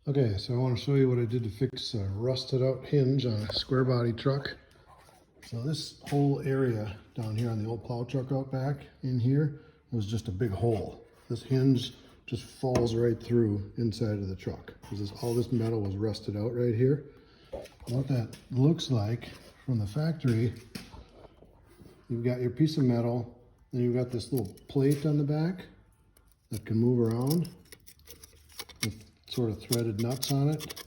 Okay, so I want to show you what I did to fix a rusted out hinge on a square body truck. So this whole area down here on the old plow truck out back in here was just a big hole. This hinge just falls right through inside of the truck because all this metal was rusted out right here. What that looks like from the factory, you've got your piece of metal, and you've got this little plate on the back that can move around with sort of threaded nuts on it.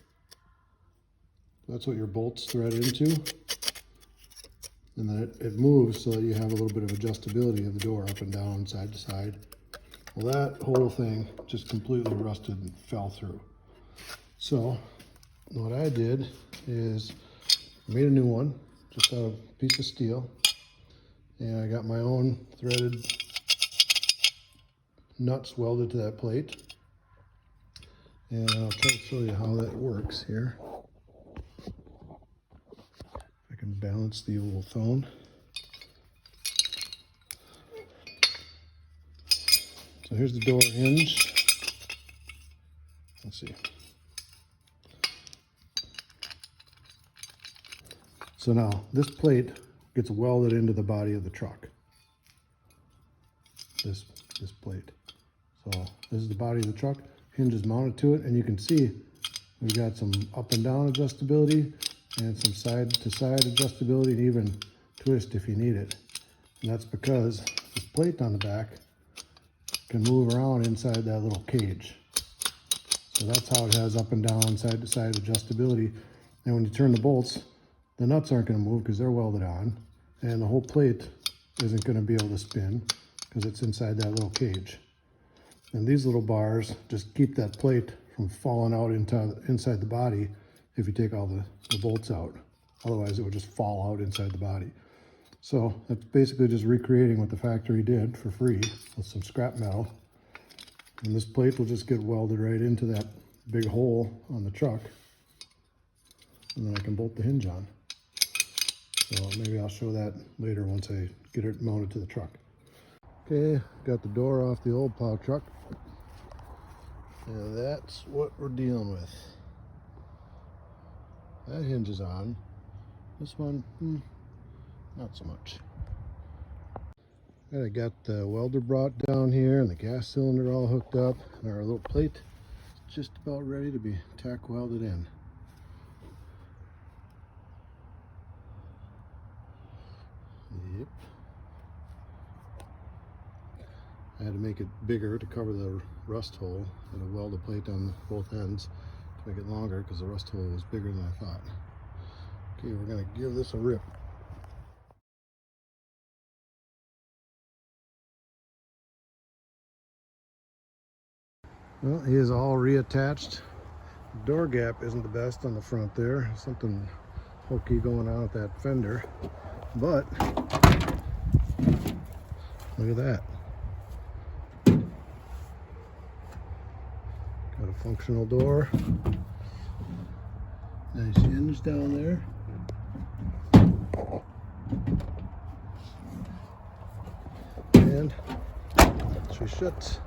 That's what your bolts thread into. And then it moves so that you have a little bit of adjustability of the door up and down, side to side. Well, that whole thing just completely rusted and fell through. So what I did is I made a new one just out of a piece of steel. And I got my own threaded nuts welded to that plate. And I'll try to show you how that works here. I can balance the old phone. So here's the door hinge. Let's see. So now this plate gets welded into the body of the truck. This plate. So this is the body of the truck. Hinge is mounted to it, and you can see we've got some up and down adjustability and some side to side adjustability, and even twist if you need it. And that's because this plate on the back can move around inside that little cage. So that's how it has up and down, side to side adjustability. And when you turn the bolts, the nuts aren't going to move because they're welded on, and the whole plate isn't going to be able to spin because it's inside that little cage. And these little bars just keep that plate from falling out inside the body if you take all the bolts out. Otherwise it would just fall out inside the body. So that's basically just recreating what the factory did for free with some scrap metal. And this plate will just get welded right into that big hole on the truck. And then I can bolt the hinge on. So maybe I'll show that later once I get it mounted to the truck. Okay, got the door off the old plow truck. And that's what we're dealing with. That hinge is on. This one, not so much. And I got the welder brought down here and the gas cylinder all hooked up. And our little plate is just about ready to be tack welded in. Yep. I had to make it bigger to cover the rust hole. I had to weld a plate on both ends to make it longer because the rust hole was bigger than I thought. Okay, we're going to give this a rip. Well, he is all reattached. The door gap isn't the best on the front there. Something hokey going on with that fender. But look at that. Got a functional door. Nice hinge down there. And she shuts.